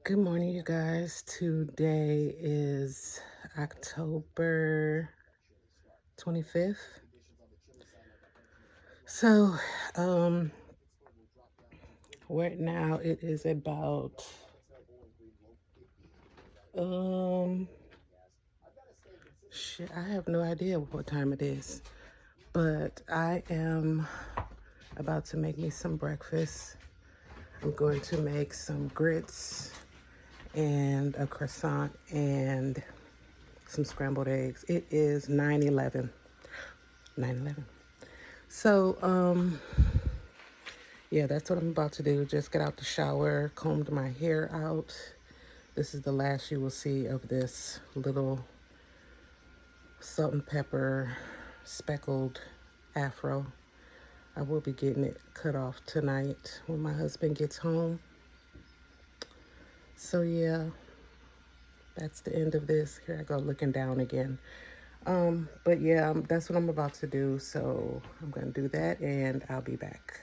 Good morning, you guys. Today is October 25th. So, um, right now it is about, um, shit, I have no idea what time it is, but I am about to make me some breakfast. I'm going to make some grits and a croissant and some scrambled eggs. It is 9:11. 9:11. So, yeah, that's what I'm about to do. Just get out the shower, combed my hair out. This is the last you will see of this little salt and pepper speckled afro. I will be getting it cut off tonight when my husband gets home. So yeah, that's the end of this. Here I go looking down again. But yeah, that's what I'm about to do. So I'm gonna do that and I'll be back.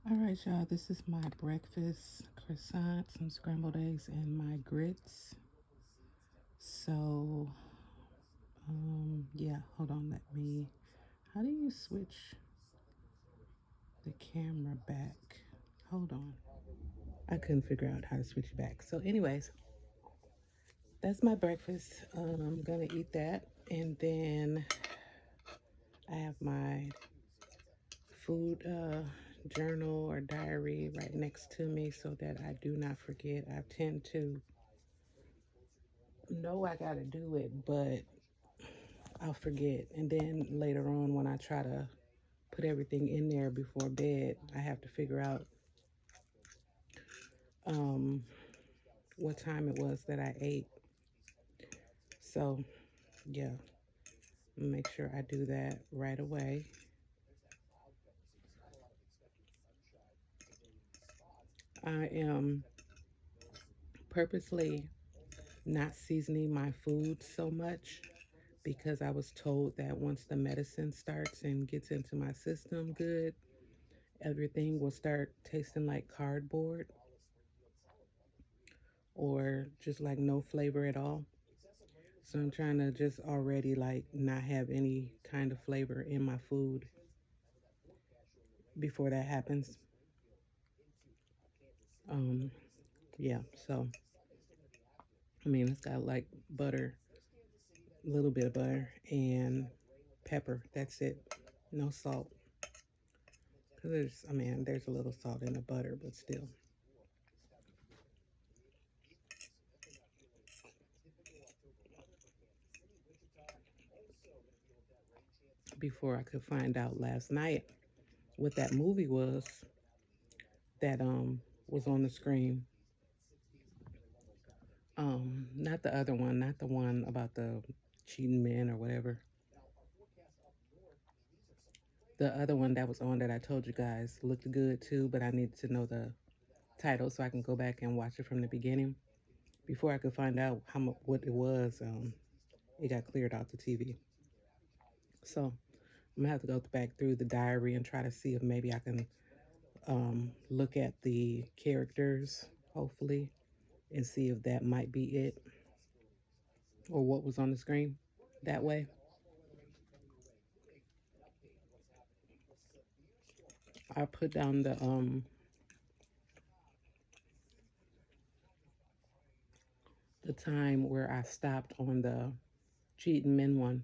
All right, y'all, this is my breakfast: croissant, some scrambled eggs, and my grits. So, yeah, hold on, how do you switch the camera back? Hold on. I couldn't figure out how to switch it back. So, anyways, that's my breakfast. I'm gonna eat that, and then I have my food journal or diary right next to me so that I do not forget. I tend to know I gotta do it, but I'll forget. And then later on, when I try to put everything in there before bed, I have to figure out um, what time it was that I ate. So, yeah, make sure I do that right away. I am purposely not seasoning my food so much because I was told that once the medicine starts and gets into my system good, everything will start tasting like cardboard or just like no flavor at all. So I'm trying to just already like not have any kind of flavor in my food before that happens. Um, yeah, so I mean it's got like butter, a little bit of butter and pepper. That's it. No salt. Cause there's a little salt in the butter, but still. Before I could find out last night what that movie was that was on the screen. Not the other one, not the one about the cheating men or whatever. The other one that was on that I told you guys looked good too, but I needed to know the title so I can go back and watch it from the beginning. Before I could find out what it was, it got cleared off the TV. So I'm gonna have to go back through the diary and try to see if maybe I can look at the characters, hopefully, and see if that might be it or what was on the screen that way. I put down the time where I stopped on the cheating men one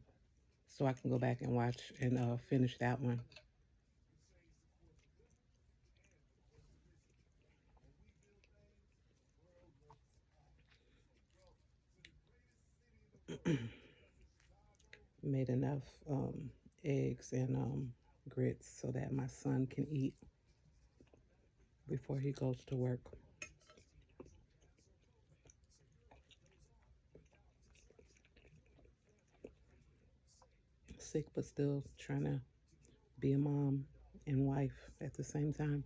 so I can go back and watch and finish that one. Made enough eggs and grits so that my son can eat before he goes to work. Sick, but still trying to be a mom and wife at the same time.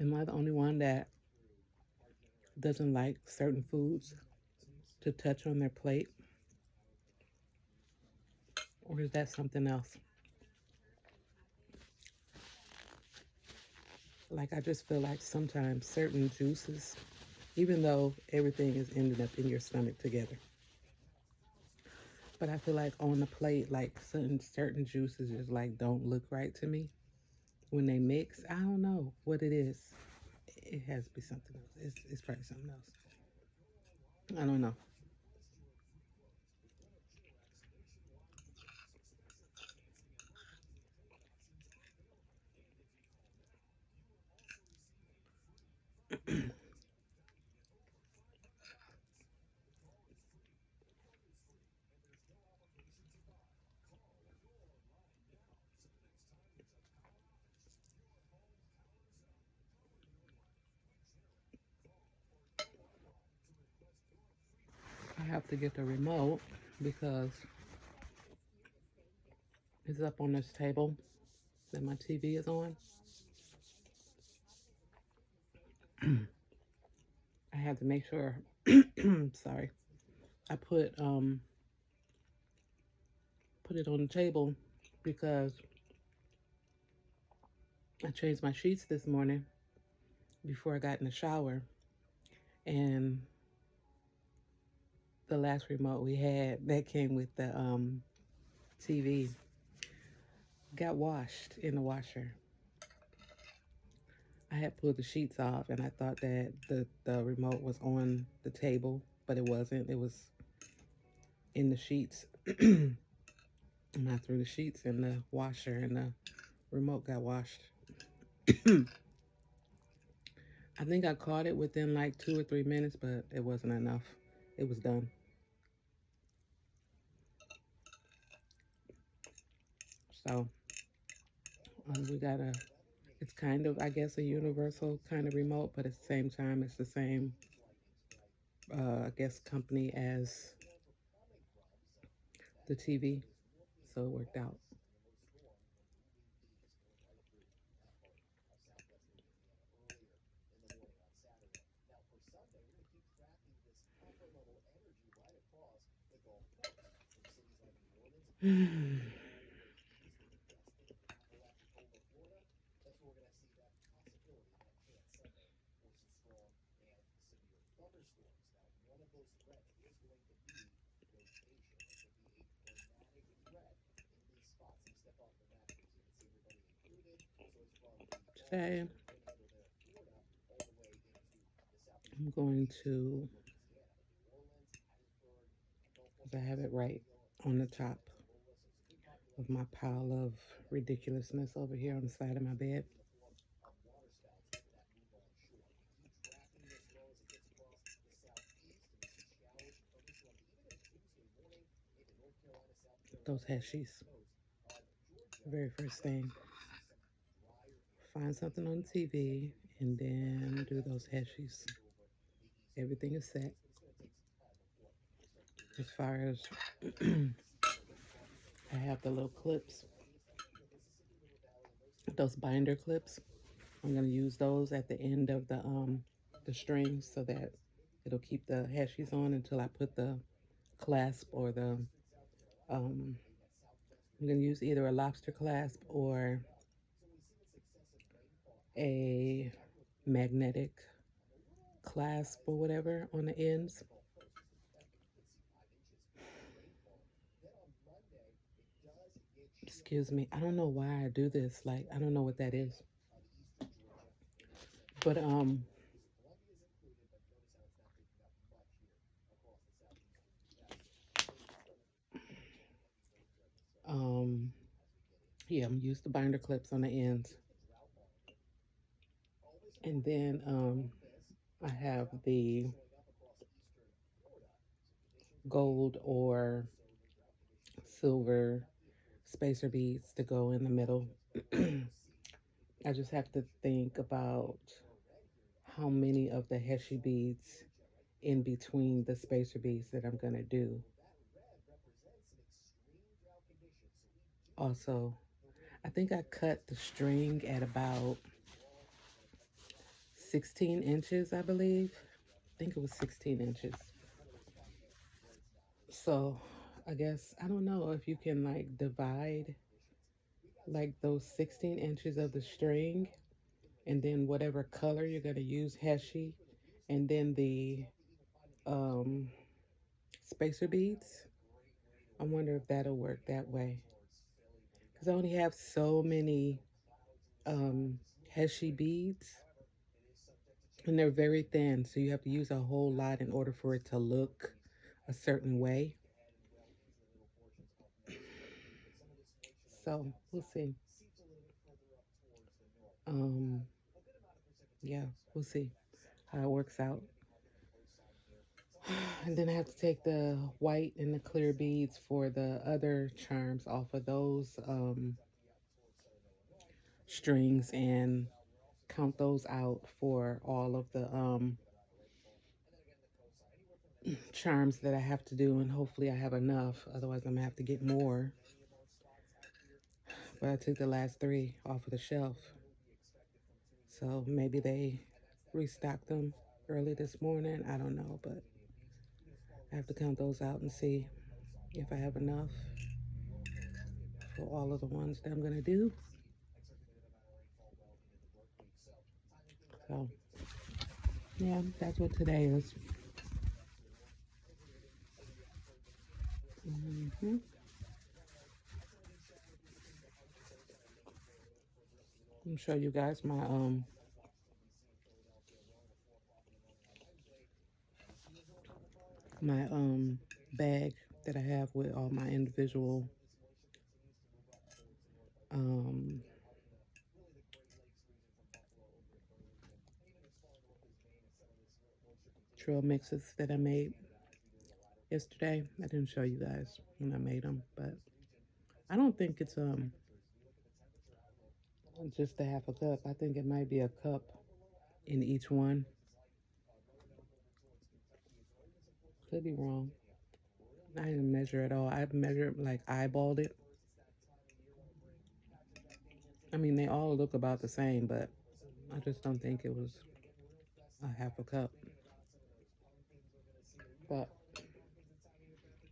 Am I the only one that doesn't like certain foods to touch on their plate? Or is that something else? Like, I just feel like sometimes certain juices, even though everything is ending up in your stomach together, but I feel like on the plate, like certain juices just like don't look right to me when they mix. I don't know what it is. It has to be something else. It's probably something else. I don't know. I have to get the remote because it's up on this table that my TV is on. I have to make sure. Sorry, I put it on the table because I changed my sheets this morning before I got in the shower, and the last remote we had that came with the TV got washed in the washer. I had pulled the sheets off, and I thought that the remote was on the table, but it wasn't. It was in the sheets. And I threw the sheets in the washer, and the remote got washed. I think I caught it within like 2 or 3 minutes, but it wasn't enough. It was done. So we got a, it's kind of, I guess, a universal kind of remote, but at the same time, it's the same, I guess, company as the TV. So it worked out. Today, I'm going to, because I have it right on the top of my pile of ridiculousness over here on the side of my bed. Those Heshies. Very first thing. Find something on TV and then do those Heshies. Everything is set. As far as I have the little clips, those binder clips. I'm going to use those at the end of the strings so that it'll keep the Heshies on until I put the clasp or the um, I'm going to use either a lobster clasp or a magnetic clasp or whatever on the ends. Excuse me. I don't know why I do this. Like, I don't know what that is. But um yeah, I'm use the binder clips on the ends. And then I have the gold or silver spacer beads to go in the middle. I just have to think about how many of the Heshi beads in between the spacer beads that I'm going to do. Also, I think I cut the string at about 16 inches, I believe. I think it was 16 inches. So I guess, I don't know if you can like divide like those 16 inches of the string, and then whatever color you're going to use, Heshi, and then the um, spacer beads. I wonder if that'll work that way. Because I only have so many Heshi beads, and they're very thin, so you have to use a whole lot in order for it to look a certain way. So we'll see. Um, yeah, we'll see how it works out. And then I have to take the white and the clear beads for the other charms off of those strings and count those out for all of the charms that I have to do, and hopefully I have enough. Otherwise, I'm gonna have to get more. But I took the last 3 off of the shelf, so maybe they restocked them early this morning. I don't know, but I have to count those out and see if I have enough for all of the ones that I'm gonna do. So yeah, that's what today is. Mm-hmm. Let me show you guys my bag that I have with all my individual um trail mixes that I made yesterday. I didn't show you guys when I made them, but I don't think it's just a half a cup. I think it might be a cup in each one. Could be wrong. I didn't measure at all. I measured, like, eyeballed it. I mean, they all look about the same, but I just don't think it was a half a cup. But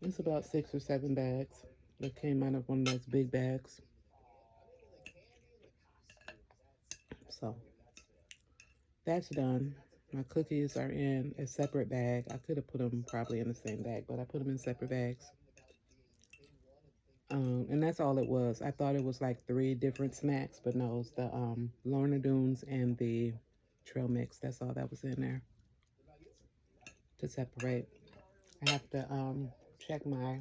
it's about 6 or 7 bags that came out of one of those big bags. So that's done. My cookies are in a separate bag. I could have put them probably in the same bag, but I put them in separate bags. And that's all it was. I thought it was like 3 different snacks, but no, it's the Lorna Doones and the trail mix. That's all that was in there to separate. I have to check my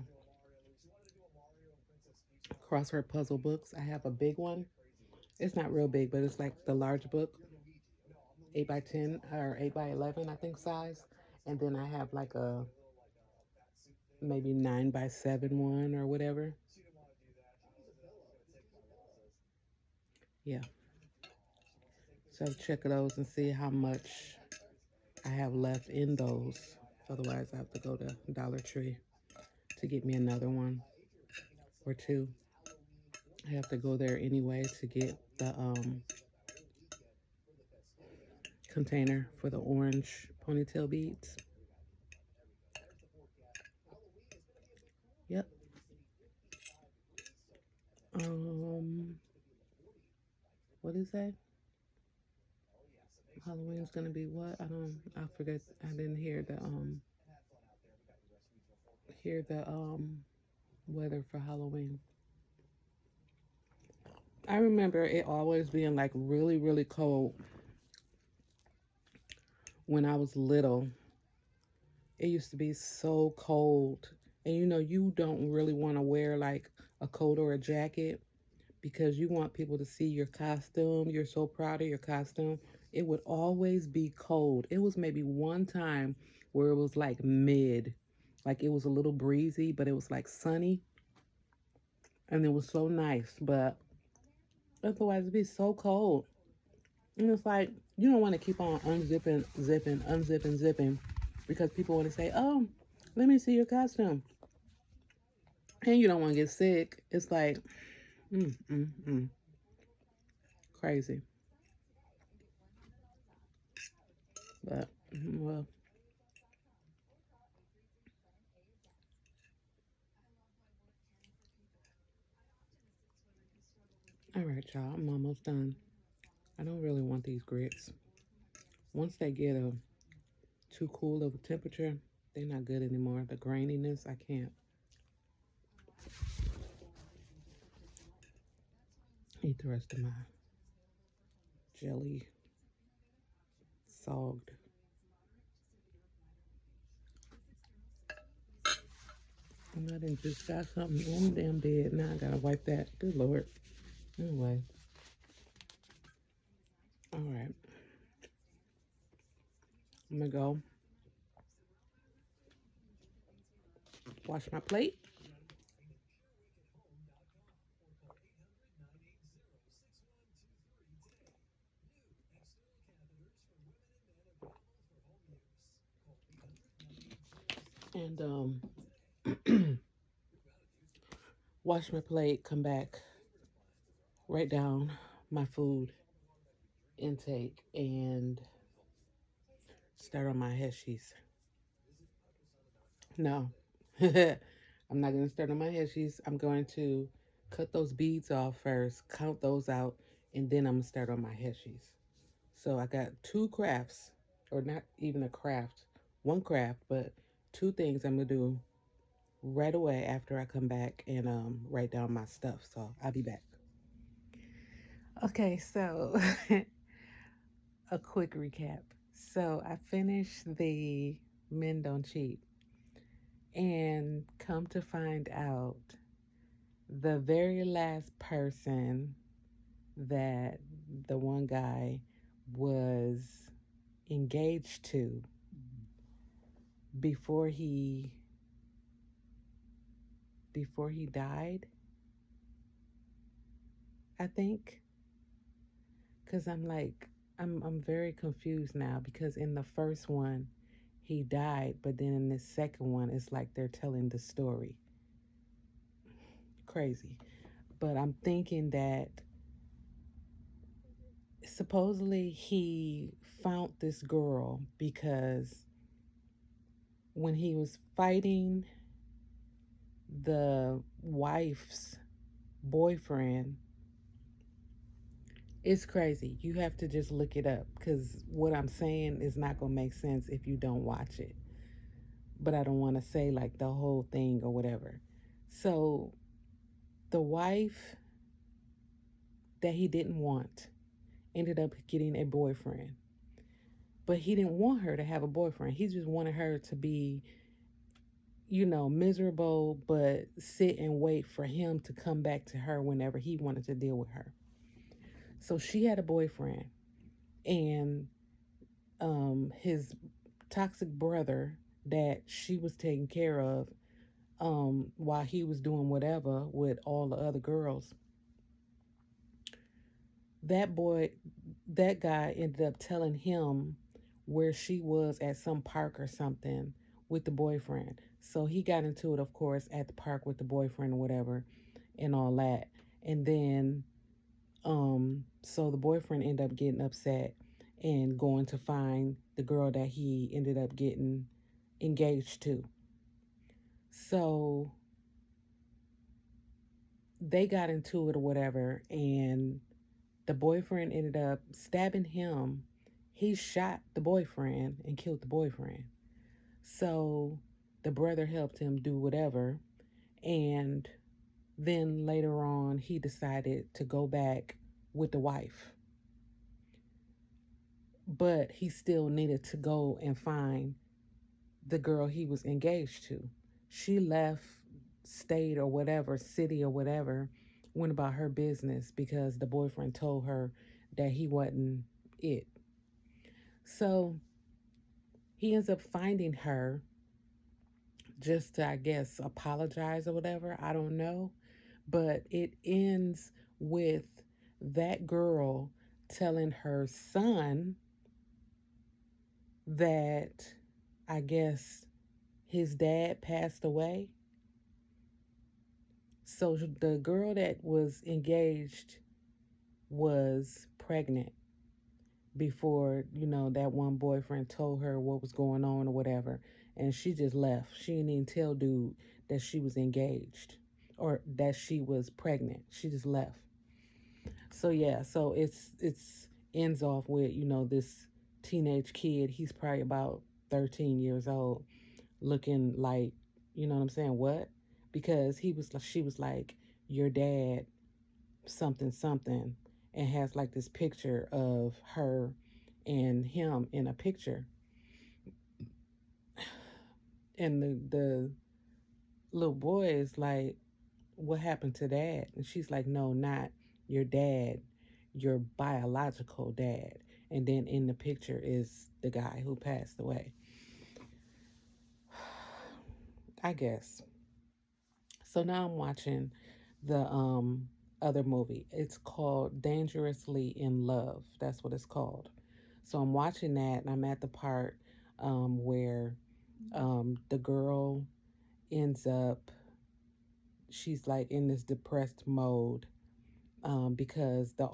crossword puzzle books. I have a big one. It's not real big, but it's like the large book, 8 by 10 or 8 by 11, I think, size. And then I have like a maybe 9 by 7 one or whatever. Yeah. So check those and see how much I have left in those. Otherwise, I have to go to Dollar Tree to get me another one or 2. I have to go there anyway to get the container for the orange ponytail beads. Yep. What is that? Halloween's gonna be what? I forget. I didn't hear the weather for Halloween. I remember it always being like really, really cold when I was little. It used to be so cold. And you know, you don't really want to wear like a coat or a jacket because you want people to see your costume. You're so proud of your costume. It would always be cold. It was maybe one time where it was like mid, like it was a little breezy, but it was like sunny and it was so nice. But otherwise, it'd be so cold. And it's like, you don't want to keep on unzipping, zipping, unzipping, zipping because people want to say, oh, let me see your costume. And you don't want to get sick. It's like, crazy. But, well, All right, y'all, I'm almost done. I don't really want these grits. Once they get a too cool of a temperature, they're not good anymore. The graininess, I can't eat the rest of my jelly sogged. And I didn't just got something on damn dead. Now I gotta wipe that. Good Lord. Anyway, all right. I'm gonna go wash my plate. And wash my plate, come back, write down my food intake, and start on my Heshies. No, I'm not going to start on my Heshies. I'm going to cut those beads off first, count those out, and then I'm going to start on my Heshies. So I got two crafts, or not even a craft, one craft, but two things I'm going to do right away after I come back and write down my stuff. So I'll be back. Okay, so a quick recap. So I finished the Men Don't Cheat, and come to find out, the very last person that the one guy was engaged to before he died, I think. Cuz I'm very confused now, because in the first one he died, but then in this second one it's like they're telling the story. Crazy. But I'm thinking that supposedly he found this girl because when he was fighting the wife's boyfriend, it's crazy. You have to just look it up, because what I'm saying is not going to make sense if you don't watch it. But I don't want to say like the whole thing or whatever. So the wife that he didn't want ended up getting a boyfriend. But he didn't want her to have a boyfriend. He just wanted her to be, miserable, but sit and wait for him to come back to her whenever he wanted to deal with her. So she had a boyfriend, and his toxic brother that she was taking care of, while he was doing whatever with all the other girls, that boy, that guy ended up telling him where she was at some park or something with the boyfriend. So he got into it, of course, at the park with the boyfriend or whatever and all that. And then, so the boyfriend ended up getting upset and going to find the girl that he ended up getting engaged to. So they got into it or whatever, and the boyfriend ended up stabbing him. He shot the boyfriend and killed the boyfriend. So the brother helped him do whatever. And then later on, he decided to go back with the wife. But he still needed to go and find the girl he was engaged to. She left state or whatever, city or whatever, went about her business because the boyfriend told her that he wasn't it. So he ends up finding her just to, I guess, apologize or whatever. I don't know. But it ends with that girl telling her son that, I guess, his dad passed away. So the girl that was engaged was pregnant before, that one boyfriend told her what was going on or whatever. And she just left. She didn't even tell dude that she was engaged or that she was pregnant. She just left. So yeah, so it's ends off with, you know, this teenage kid. He's probably about 13 years old, looking like, you know what I'm saying? What? Because she was like, your dad something something, and has like this picture of her and him in a picture, and the little boy is like, what happened to dad? And she's like, no, not your dad, your biological dad. And then in the picture is the guy who passed away, I guess. So now I'm watching the other movie. It's called Dangerously in Love. That's what it's called. So I'm watching that, and I'm at the part where the girl ends up, she's like in this depressed mode, because the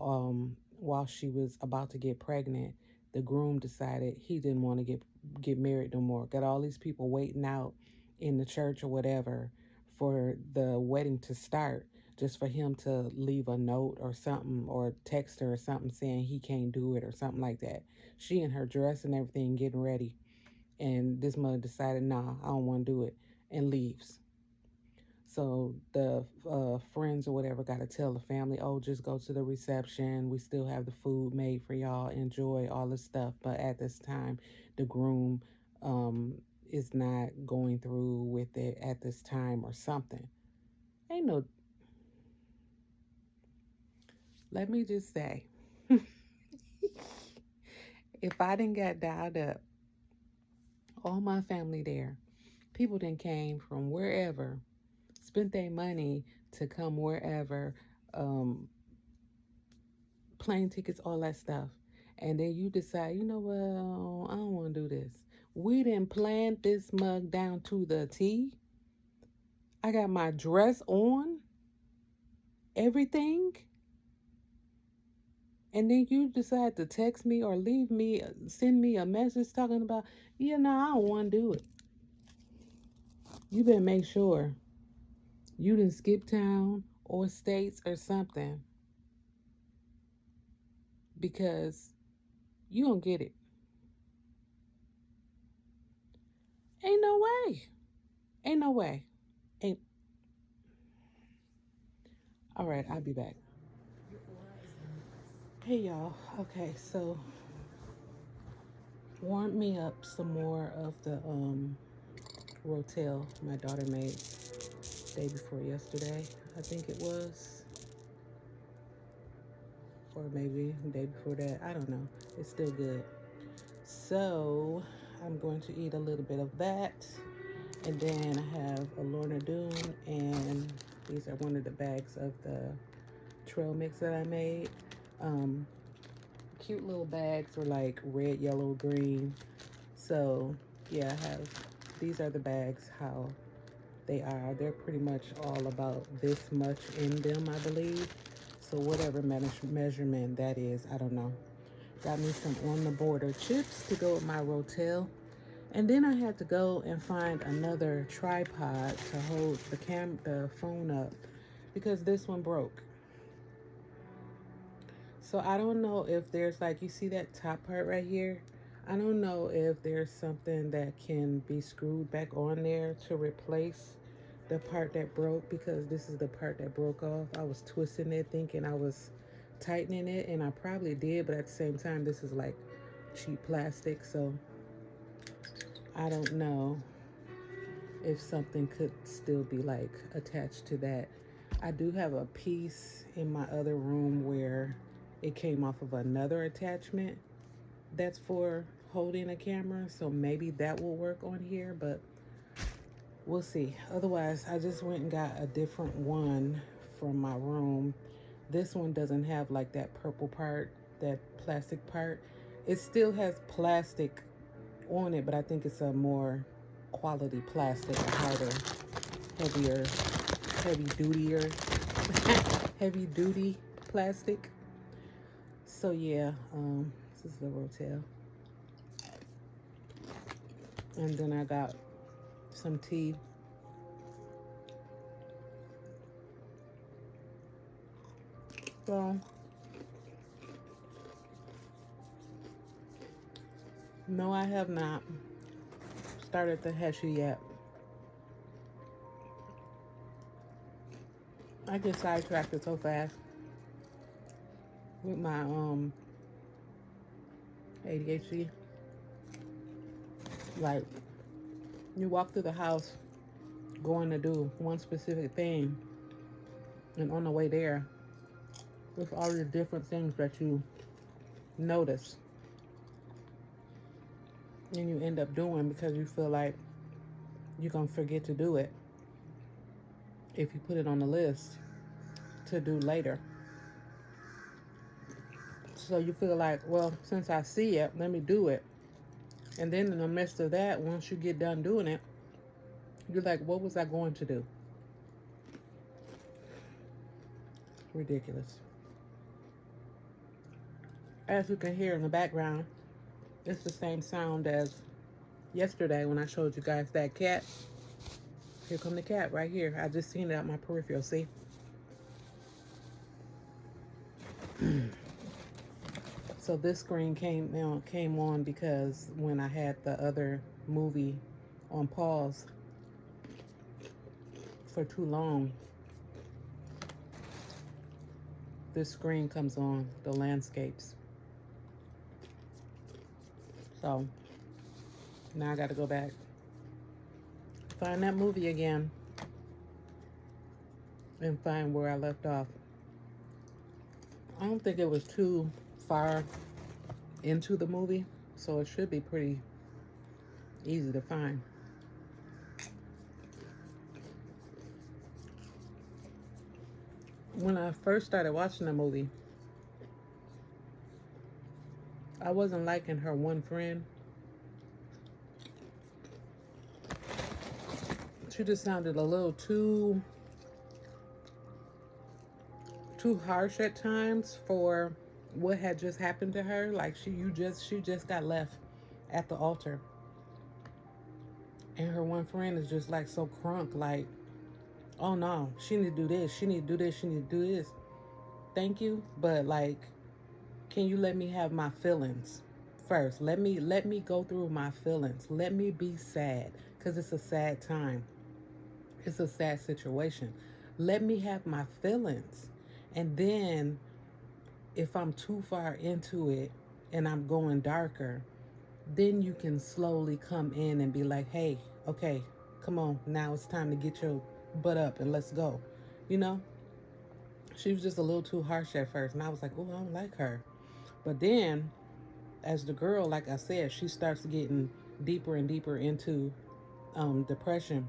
while she was about to get pregnant, the groom decided he didn't want to get married no more. Got all these people waiting out in the church or whatever for the wedding to start, just for him to leave a note or something, or text her or something saying he can't do it or something like that. She in her dress and everything getting ready, and this mother decided, nah, I don't want to do it, and leaves. So the friends or whatever got to tell the family, oh, just go to the reception. We still have the food made for y'all. Enjoy all this stuff. But at this time, the groom um, is not going through with it at this time or something. Ain't no, let me just say, if I didn't get dialed up, all my family there, people didn't came from wherever, spent their money to come wherever, um, plane tickets, all that stuff. And then you decide, you know what, I don't want to do this. We didn't plan this mug down to the T. I got my dress on, everything. And then you decide to text me or leave me, send me a message talking about, yeah, no, I don't want to do it. You better make sure you didn't skip town or states or something, because you don't get it. Ain't no way. Ain't no way. Ain't. All right, I'll be back. Hey y'all. Okay, so warmed me up some more of the rotel my daughter made day before yesterday. I think it was, or maybe the day before that. I don't know. It's still good. So I'm going to eat a little bit of that, and then I have a Lorna Doone, and these are one of the bags of the trail mix that I made. Um, Cute little bags were like red, yellow, green. So yeah, I have, these are the bags, how they are. They're pretty much all about this much in them, I believe. So whatever measurement that is, I don't know. Got me some On the Border chips to go with my rotel. And then I had to go and find another tripod to hold the phone up, because this one broke. So I don't know if there's, like, you see that top part right here? I don't know if there's something that can be screwed back on there to replace the part that broke, because this is the part that broke off. I was twisting it thinking I was tightening it, and I probably did, but at the same time, this is like cheap plastic, so I don't know if something could still be like attached to that. I do have a piece in my other room where it came off of another attachment that's for holding a camera, so maybe that will work on here, but we'll see. Otherwise, I just went and got a different one from my room. This one doesn't have like that purple part, that plastic part. It still has plastic on it, but I think it's a more quality plastic, a harder, heavier, heavy dutier, heavy duty plastic. So yeah, this is the rotel. And then I got some tea. So No, I have not started the Heshi yet. I get sidetracked so fast with my ADHD. Like, you walk through the house going to do one specific thing, and on the way there, there's all the different things that you notice and you end up doing because you feel like you're going to forget to do it if you put it on the list to do later. So you feel like, well, since I see it, let me do it. And then in the midst of that, once you get done doing it, you're like, what was I going to do? Ridiculous. As you can hear in the background, it's the same sound as yesterday when I showed you guys that cat. Here come the cat right here. I just seen it out my peripheral, see? So this screen came on because when I had the other movie on pause for too long, this screen comes on, the landscapes. So now I got to go back, find that movie again, and find where I left off. I don't think it was too far into the movie, so it should be pretty easy to find. When I first started watching the movie, I wasn't liking her one friend. She just sounded a little too harsh at times for what had just happened to her. Like she just got left at the altar, and her one friend is just like so crunk, like, oh no, she need to do this, she need to do this, she need to do this. Thank you, but like, can you let me have my feelings first? Let me go through my feelings. Let me be sad, because it's a sad time. It's a sad situation. Let me have my feelings. And then if I'm too far into it and I'm going darker, then you can slowly come in and be like, hey, okay, come on, now it's time to get your butt up and let's go. You know? She was just a little too harsh at first, and I was like, oh, I don't like her. But then, as the girl, like I said, she starts getting deeper and deeper into depression,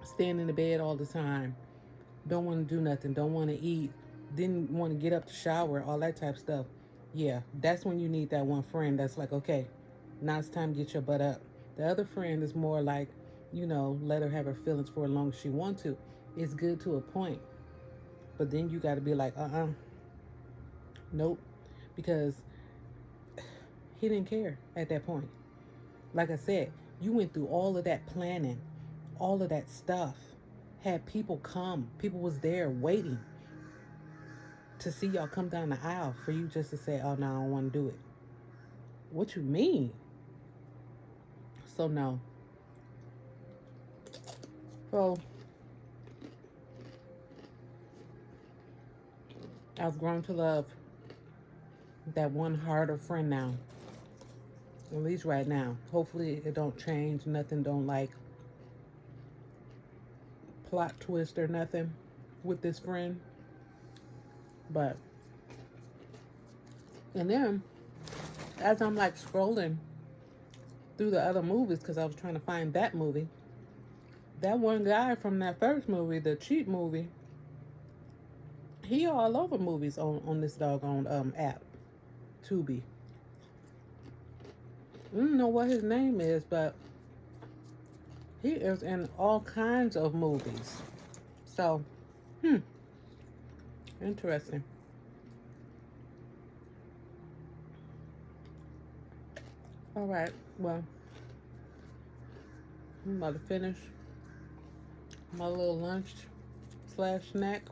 staying in the bed all the time, don't want to do nothing, don't want to eat, didn't want to get up to shower, all that type of stuff. Yeah, that's when you need that one friend that's like, okay, now it's time to get your butt up. The other friend is more like, you know, let her have her feelings for as long as she wants to. It's good to a point. But then you got to be like, nope. Because he didn't care at that point. Like I said, you went through all of that planning, all of that stuff. Had people come. People was there waiting to see y'all come down the aisle for you just to say, oh, no, I don't want to do it. What you mean? So, no. So, I've grown to love that one harder friend now. At least right now. Hopefully it don't change. Nothing don't like plot twist or nothing with this friend. But, and then as I'm like scrolling through the other movies, because I was trying to find that movie, that one guy from that first movie, the cheap movie, he all over movies on this doggone app, Tubi. I don't know what his name is, but he is in all kinds of movies. So, interesting. All right, well, I'm about to finish my little lunch / snack.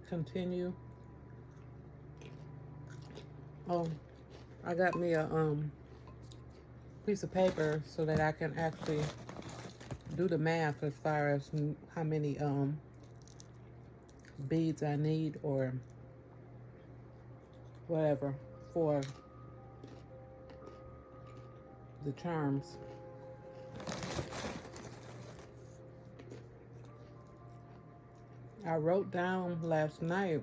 Continue. Oh, I got me a piece of paper so that I can actually do the math as far as how many beads I need or whatever for the charms. I wrote down last night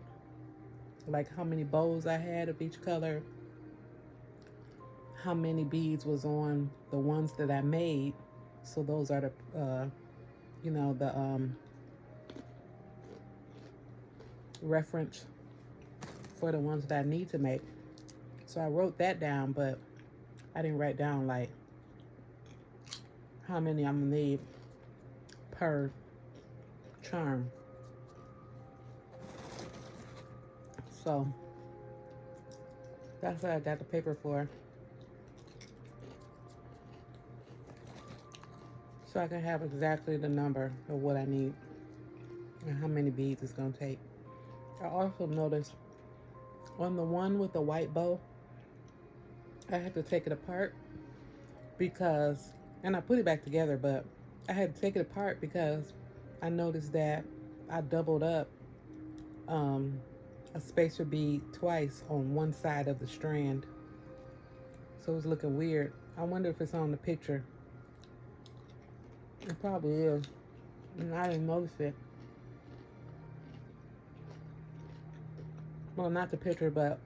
like how many bows I had of each color, how many beads was on the ones that I made. So those are the the reference for the ones that I need to make. So I wrote that down, but I didn't write down like how many I'm gonna need per charm. So that's what I got the paper for. So I can have exactly the number of what I need and how many beads it's gonna take. I also noticed on the one with the white bow, I had to take it apart because, and I put it back together, but I had to take it apart because I noticed that I doubled up a spacer bead twice on one side of the strand. So it was looking weird. I wonder if it's on the picture. It probably is. And I didn't notice it. Well, not the picture, but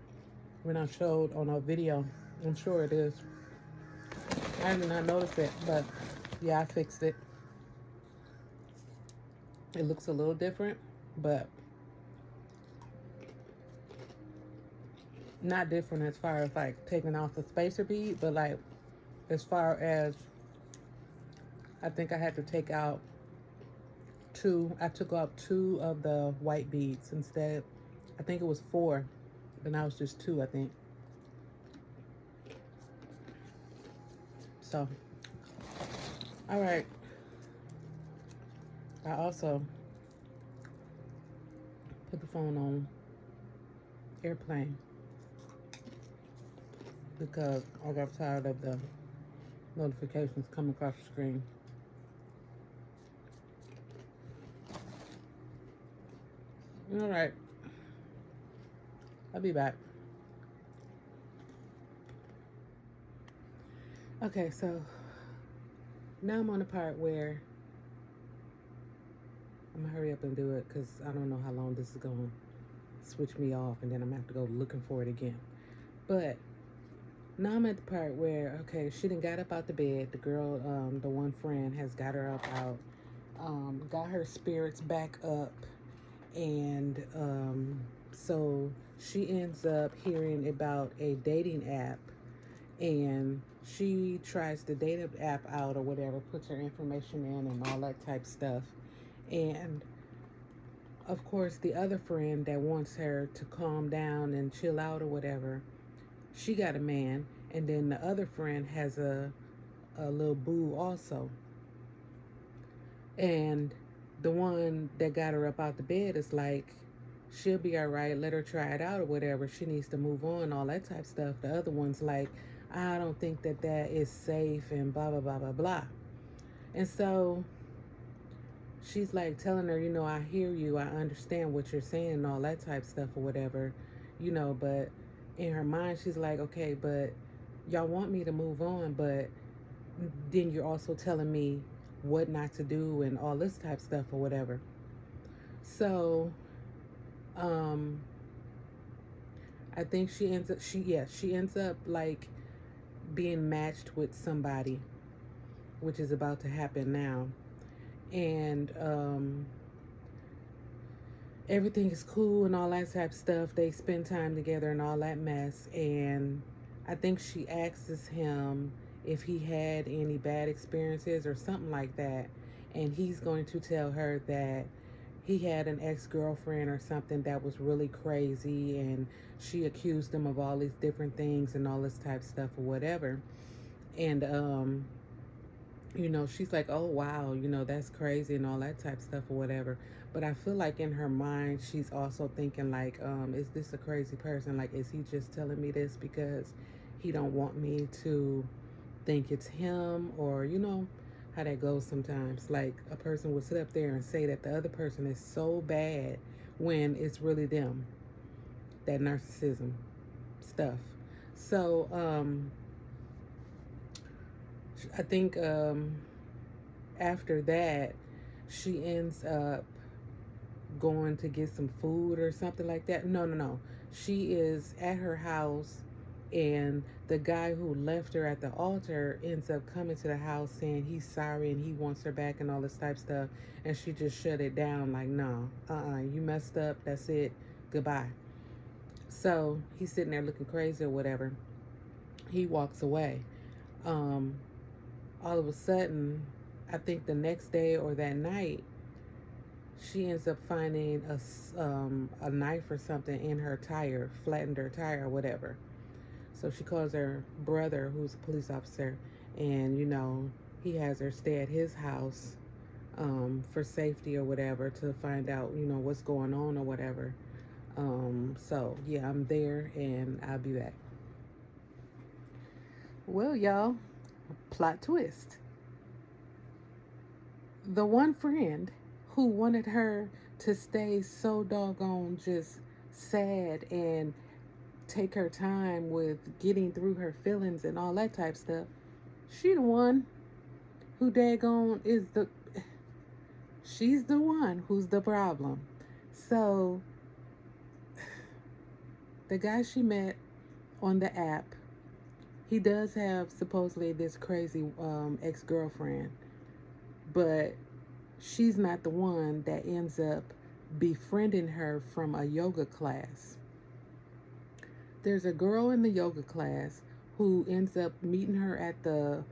when I showed on a video, I'm sure it is. I did not notice it, but yeah, I fixed it. It looks a little different, but not different as far as like taking off the spacer bead, but like as far as I think I had to take out two. I took out 2 of the white beads instead. I think it was 4, but now it's just 2, I think. So, all right. I also put the phone on airplane because I got tired of the notifications coming across the screen. All right. I'll be back. Okay, so now I'm on the part where I'm gonna hurry up and do it because I don't know how long this is gonna switch me off and then I'm gonna have to go looking for it again. But now I'm at the part where, okay, she done got up out the bed. The girl, the one friend has got her up out, got her spirits back up. And so she ends up hearing about a dating app and she tries the dating app out or whatever, puts her information in and all that type stuff. And of course, the other friend that wants her to calm down and chill out or whatever, she got a man. And then the other friend has a little boo also. And the one that got her up out the bed is like, she'll be all right, let her try it out or whatever. She needs to move on, all that type stuff. The other one's like, I don't think that is safe and blah, blah, blah, blah, blah. And so she's like telling her, I hear you. I understand what you're saying and all that type stuff or whatever, but in her mind, she's like, okay, but y'all want me to move on, but then you're also telling me what not to do and all this type stuff or whatever. So I think she ends up like being matched with somebody, which is about to happen now. And everything is cool and all that type of stuff. They spend time together and all that mess. And I think she asks him if he had any bad experiences or something like that. And he's going to tell her that he had an ex-girlfriend or something that was really crazy. And she accused him of all these different things and all this type of stuff or whatever. And, she's like, oh, wow, that's crazy and all that type of stuff or whatever. But I feel like in her mind, she's also thinking like, is this a crazy person? Like, is he just telling me this because he don't want me to think it's him, or how that goes sometimes. Like a person will sit up there and say that the other person is so bad when it's really them. That narcissism stuff. So I think after that, she ends up going to get some food or something like that. No, no, no. She is at her house, and the guy who left her at the altar ends up coming to the house saying he's sorry and he wants her back and all this type of stuff. And she just shut it down like, no, you messed up. That's it. Goodbye. So he's sitting there looking crazy or whatever. He walks away. Um, all of a sudden, I think the next day or that night, she ends up finding a knife or something in her tire, flattened her tire or whatever. So she calls her brother, who's a police officer, and he has her stay at his house for safety or whatever, to find out what's going on or whatever. So yeah, I'm there and I'll be back. Well, y'all, plot twist. The one friend who wanted her to stay so doggone just sad and take her time with getting through her feelings and all that type stuff, she the one who daggone she's the one who's the problem. So the guy she met on the app, he does have supposedly this crazy ex-girlfriend, but she's not the one that ends up befriending her from a yoga class. There's a girl in the yoga class who ends up meeting her at the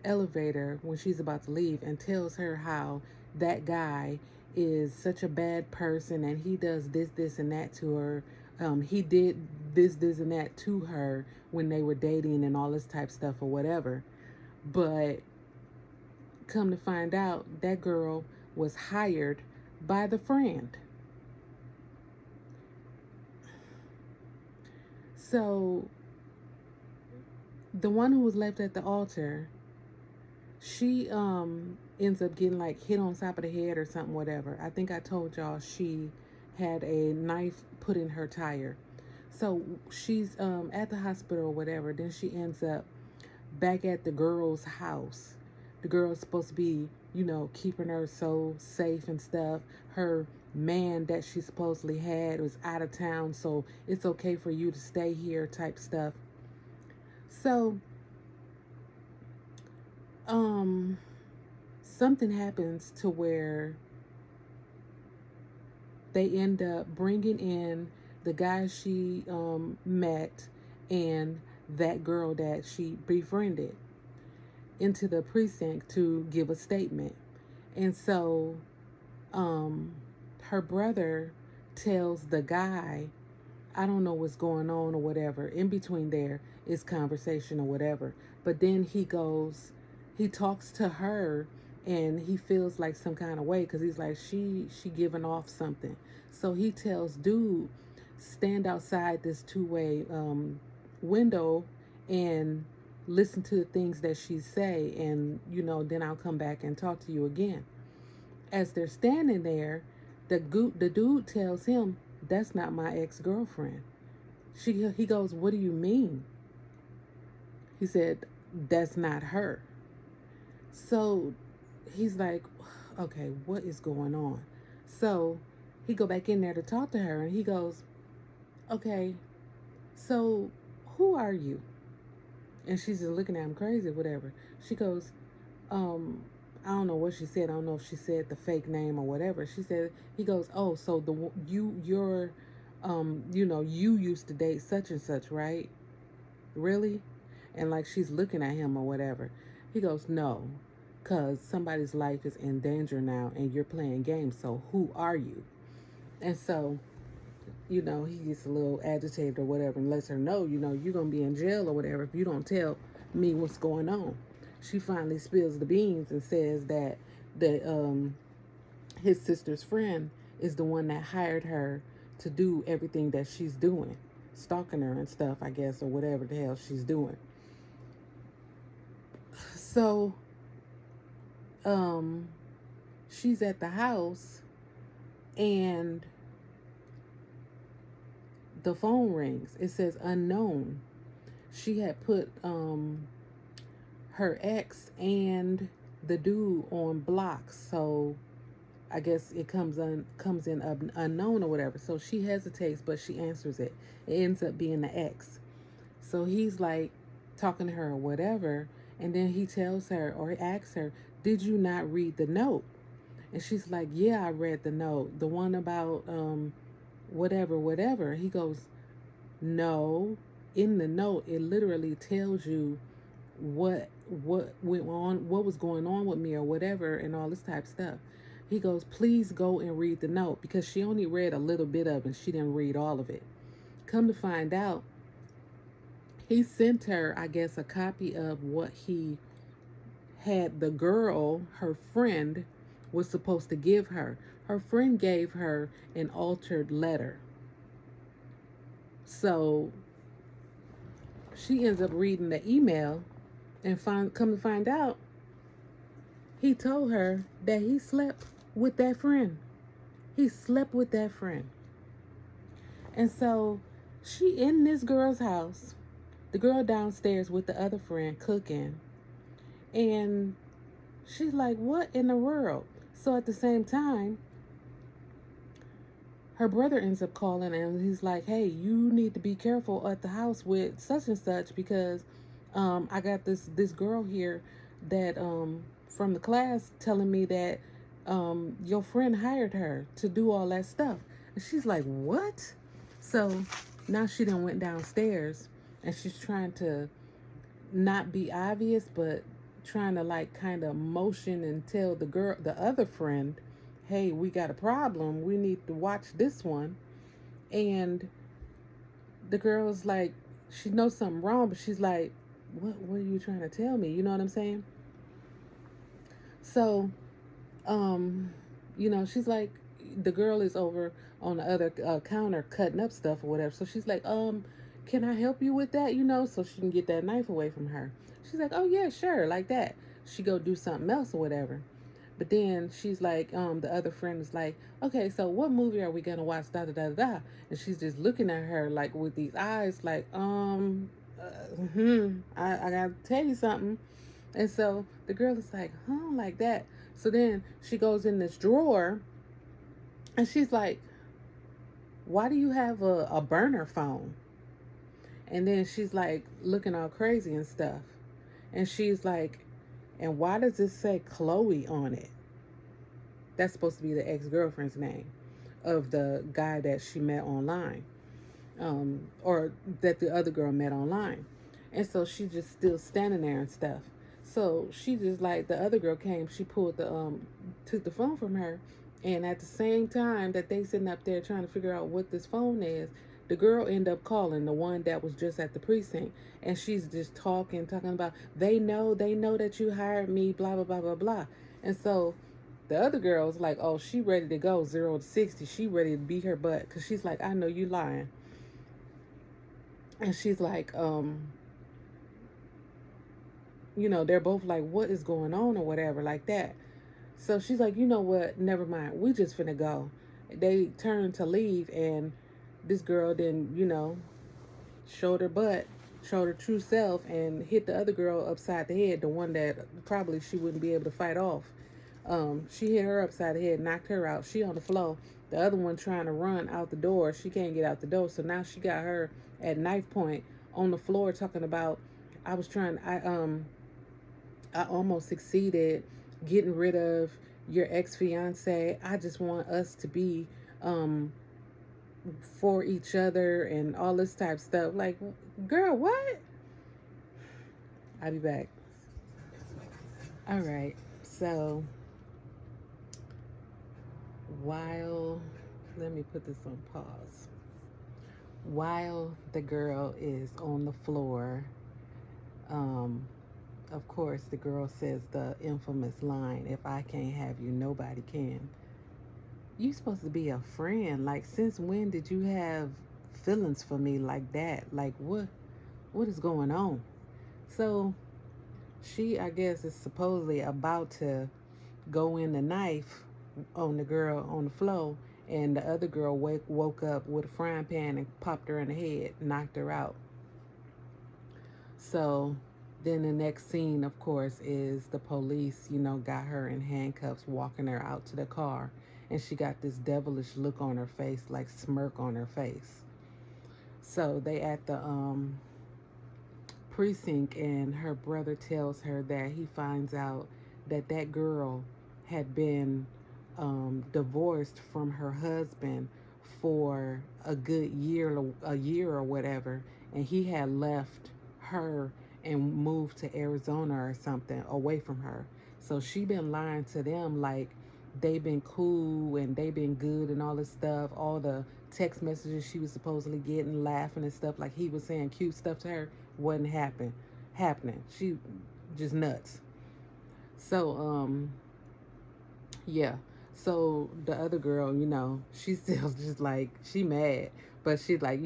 elevator when she's about to leave and tells her how that guy is such a bad person and he does this, and that to her. He did this, and that to her when they were dating and all this type stuff or whatever. But come to find out, that girl was hired by the friend. So the one who was left at the altar, she ends up getting like hit on top of the head or something, whatever. I think I told y'all she had a knife put in her tire. So she's at the hospital or whatever. Then she ends up back at the girl's house. The girl's supposed to be, keeping her so safe and stuff. Her man that she supposedly had was out of town, so it's okay for you to stay here type stuff. So something happens to where they end up bringing in the guy she met and that girl that she befriended into the precinct to give a statement. And so her brother tells the guy, I don't know what's going on or whatever. In between there is conversation or whatever. But then he talks to her, and he feels like some kind of way because he's like, she giving off something. So he tells dude, stand outside this two-way window and listen to the things that she say, and then I'll come back and talk to you again. As they're standing there, the dude tells him, that's not my ex-girlfriend. He goes, what do you mean? He said, that's not her. So he's like, okay, what is going on? So he go back in there to talk to her, and he goes, okay, so who are you? And she's just looking at him crazy, whatever. She goes, I don't know what she said. I don't know if she said the fake name or whatever. He goes, oh, so you used to date such and such, right? Really? And like she's looking at him or whatever. He goes, no, because somebody's life is in danger now and you're playing games. So who are you? And so, he gets a little agitated or whatever and lets her know, you're going to be in jail or whatever if you don't tell me what's going on. She finally spills the beans and says that his sister's friend is the one that hired her to do everything that she's doing. stalking her and stuff, I guess, or whatever the hell she's doing. So, um, she's at the house and the phone rings. It says unknown. She had put her ex and the dude on blocks, so I guess it comes in unknown or whatever. So she hesitates, but she answers it. It ends up being the ex. So he's like talking to her or whatever, and then he tells her or he asks her, "Did you not read the note?" And she's like, "Yeah, I read the note, the one about whatever, whatever." He goes, "No, in the note it literally tells you what went on, what was going on with me or whatever, and all this type of stuff." He goes, "Please go and read the note," because she only read a little bit of it. She didn't read all of it. Come to find out, he sent her, I guess, a copy of what he had the girl, her friend, was supposed to give her. Her friend gave her an altered letter. So she ends up reading the email and come to find out, he told her that he slept with that friend. He slept with that friend. And so she in this girl's house, the girl downstairs with the other friend cooking, and she's like, what in the world? So at the same time, her brother ends up calling and he's like, hey, you need to be careful at the house with such and such, because I got this girl here that from the class telling me that your friend hired her to do all that stuff. And she's like, what? So now she done went downstairs and she's trying to not be obvious, but trying to like kind of motion and tell the other friend, hey, we got a problem. We need to watch this one. And the girl's like, she knows something wrong, but she's like, what are you trying to tell me? You know what I'm saying? So, she's like, the girl is over on the other counter cutting up stuff or whatever. So she's like, can I help you with that? So she can get that knife away from her. She's like, oh yeah, sure, like that. She go do something else or whatever. But then she's like, the other friend is like, okay, so what movie are we gonna watch? Da da da da. And she's just looking at her like with these eyes, like, I gotta tell you something. And so the girl is like, huh, like that. So then she goes in this drawer and she's like, why do you have a burner phone? And then she's like looking all crazy and stuff. And she's like, and why does it say Chloe on it? That's supposed to be the ex-girlfriend's name of the guy that she met online, or that the other girl met online. And so she just still standing there and stuff. So she just like, the other girl came, she pulled took the phone from her. And at the same time that they sitting up there trying to figure out what this phone is, the girl ended up calling the one that was just at the precinct. And she's just talking about, they know that you hired me, blah, blah, blah, blah, blah. And so the other girl's like, oh, she ready to go 0 to 60. She ready to beat her butt, because she's like, I know you lying. And she's like, they're both like, what is going on or whatever, like that. So she's like, you know what? Never mind. We just finna go. They turned to leave, and this girl then, showed her butt, showed her true self, and hit the other girl upside the head, the one that probably she wouldn't be able to fight off. She hit her upside the head, knocked her out. She on the floor. The other one trying to run out the door. She can't get out the door. So now she got her at knife point on the floor talking about, I almost succeeded getting rid of your ex-fiance. I just want us to be for each other and all this type of stuff. Like, girl, what? I'll be back. All right. So let me put this on pause. While the girl is on the floor, of course, the girl says the infamous line, if I can't have you, nobody can. You supposed to be a friend. Like, since when did you have feelings for me like that. Like, what is going on? So she, I guess, is supposedly about to go in the knife on the girl on the floor, and the other girl woke up with a frying pan and popped her in the head, knocked her out. So then the next scene, of course, is the police, got her in handcuffs, walking her out to the car. And she got this devilish look on her face, like smirk on her face. So they at the precinct, and her brother tells her that he finds out that that girl had been divorced from her husband for a year or whatever, and he had left her and moved to Arizona or something away from her. So she been lying to them like they been cool and they been good and all this stuff. All the text messages she was supposedly getting, laughing and stuff, like he was saying cute stuff to her, wasn't happening. She just nuts. So yeah. So the other girl, she's still just like, she mad, but she like,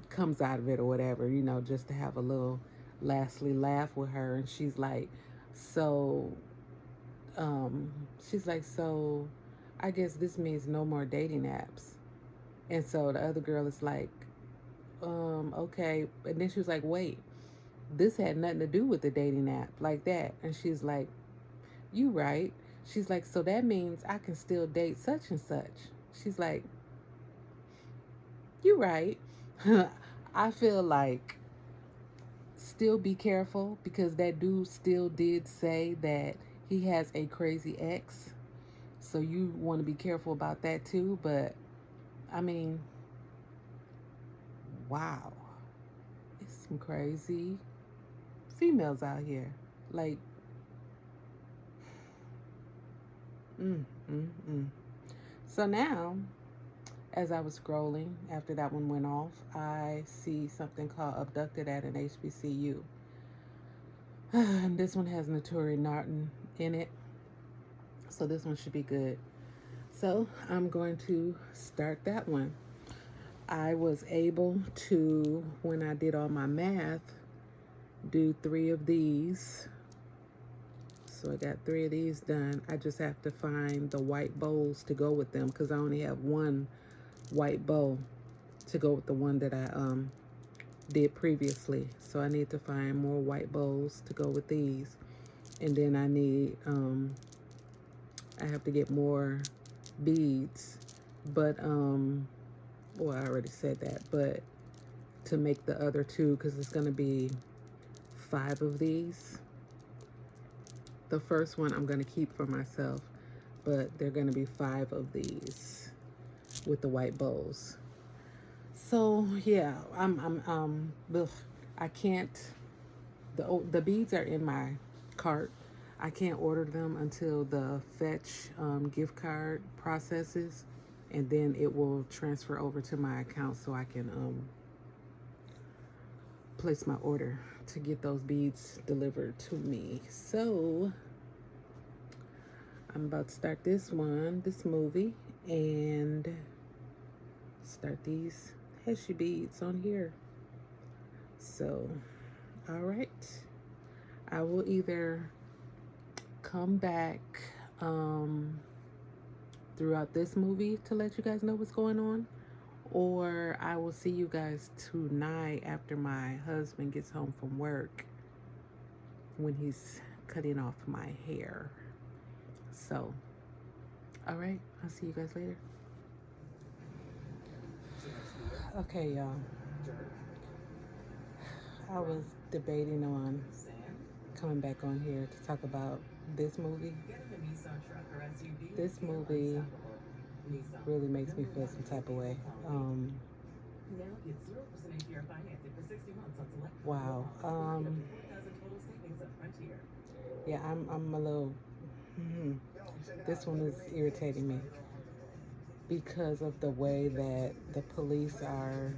comes out of it or whatever, just to have a little lastly laugh with her. And she's like, so, so I guess this means no more dating apps. And so the other girl is like, okay. And then she was like, wait, this had nothing to do with the dating app like that. And she's like, you right. She's like, so that means I can still date such and such. She's like, you right. I feel like still be careful, because that dude still did say that he has a crazy ex. So you want to be careful about that too. But I mean, wow. It's some crazy females out here. Like, mm, mm, mm. So now, as I was scrolling after that one went off, I see something called Abducted at an HBCU. And this one has Naturi Naughton in it. So this one should be good. So I'm going to start that one. I was able to, when I did all my math, do 3 of these. So I got 3 of these done. I just have to find the white bowls to go with them, because I only have one white bowl to go with the one that I did previously. So I need to find more white bowls to go with these. And then I need, I have to get more beads. But, well, I already said that. But to make the other 2, because it's going to be 5 of these. The first one I'm going to keep for myself, but they're going to be 5 of these with the white bowls. So yeah, I can't, the beads are in my cart. I can't order them until the Fetch gift card processes, and then it will transfer over to my account so I can place my order to get those beads delivered to me. So I'm about to start this movie, and start these Heshy beads on here. So, all right. I will either come back throughout this movie to let you guys know what's going on, or I will see you guys tonight after my husband gets home from work, when he's cutting off my hair. So, all right, I'll see you guys later. Okay, y'all. I was debating on coming back on here to talk about this movie. This movie really makes me feel some type of way. Wow. Yeah, I'm a little. This one is irritating me because of the way that the police are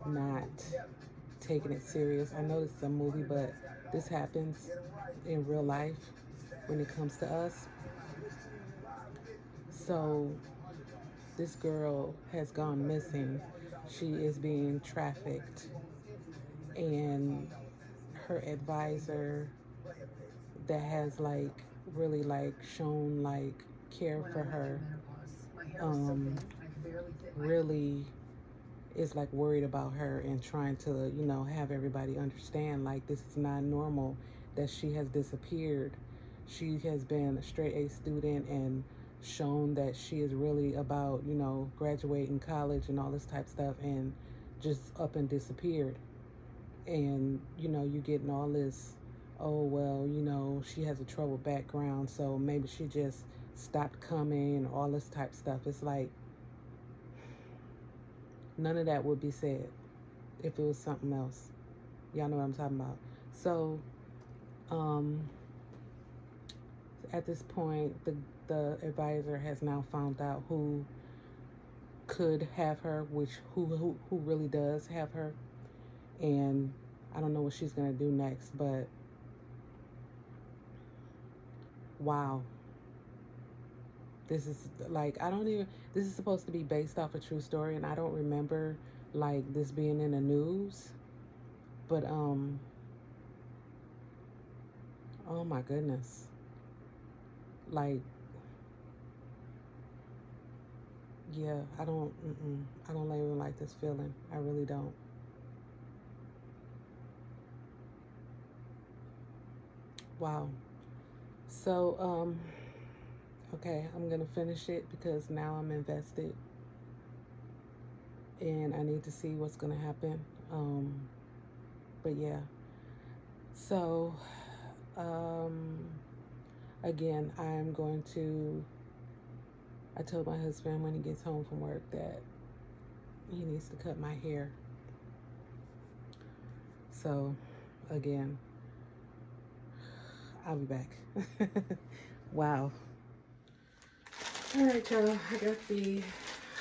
not taking it serious. I know it's a movie, but this happens in real life when it comes to us. So this girl has gone missing. she is being trafficked, and her advisor that has like really like shown like care for her really is like worried about her and trying to, you know, have everybody understand like this is not normal that she has disappeared. She has been a straight A student and shown that she is really about, you know, graduating college and all this type of stuff, and just up and disappeared. And, you know, you getting all this, oh, well, you know, she has a troubled background, so maybe she just stopped coming and all this type of stuff. It's like, none of that would be said if it was something else. Y'all know what I'm talking about. So, at this point, the advisor has now found out who could have her, who really does have her, and I don't know what she's gonna do next. But wow, this is like, I don't even. This is supposed to be based off a true story, and I don't remember like this being in the news. But oh my goodness, like, yeah, I don't even like this feeling. I really don't. Wow. So, okay, I'm gonna finish it because now I'm invested and I need to see what's gonna happen. But yeah. So, um, again, I'm going to. I told my husband when he gets home from work that he needs to cut my hair. So, again, I'll be back. Wow. All right, y'all. I got the.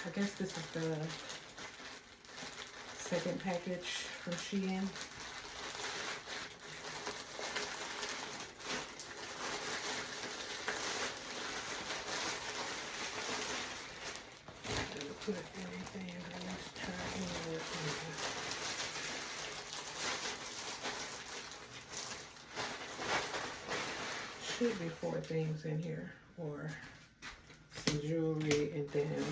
I guess this is the second package from Shein. Put anything. Let's try anywhere. Should be 4 things in here, or some jewelry, and then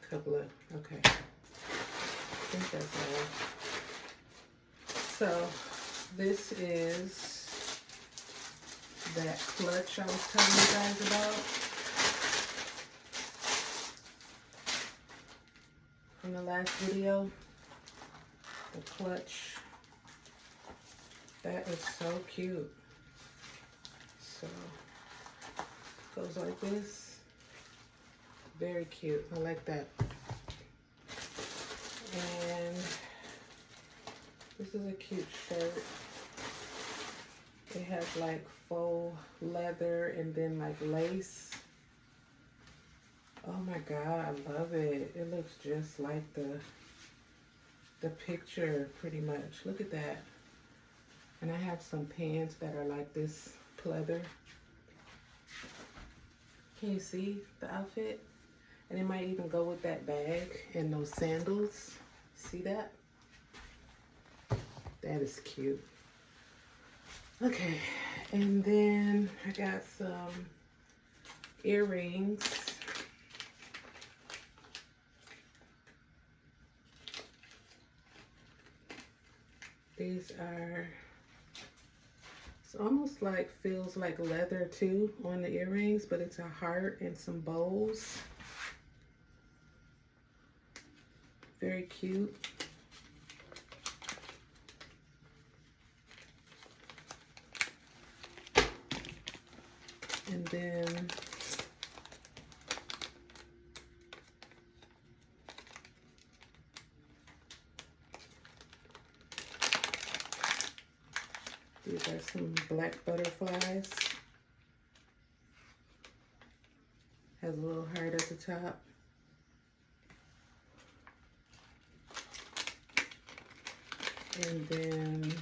a couple of, okay, I think that's all. So this is that clutch I was telling you guys about from the last video. The clutch, that is so cute. So goes like this. Very cute. I like that. And this is a cute shirt. It has like faux leather and then like lace. Oh my God, I love it. It looks just like the picture pretty much. Look at that. And I have some pants that are like this pleather. Can you see the outfit? And it might even go with that bag and those sandals. See that? That is cute. Okay, and then I got some earrings. These are, it's almost like, feels like leather too on the earrings, but it's a heart and some bows. Very cute. And then these are some black butterflies. Has a little heart at the top. And then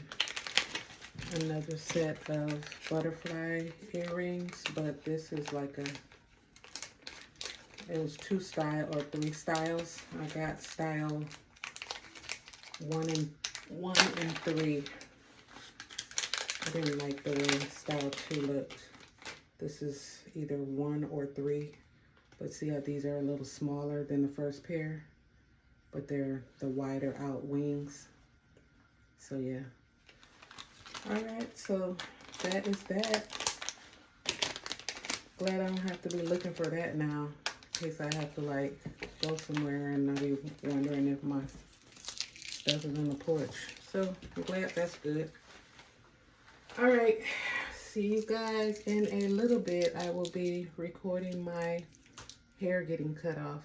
another set of butterfly earrings, but this is like a It was 2 style or 3 styles. I got style 1 and 3. I didn't like the way style 2 looked. This is either 1 or 3. But see how these are a little smaller than the first pair, but they're the wider out wings. So yeah. All right, so that is that. Glad I don't have to be looking for that now, in case I have to like go somewhere and I'll be wondering if my stuff is on the porch. So I'm glad that's good. All right, see you guys in a little bit. I will be recording my hair getting cut off.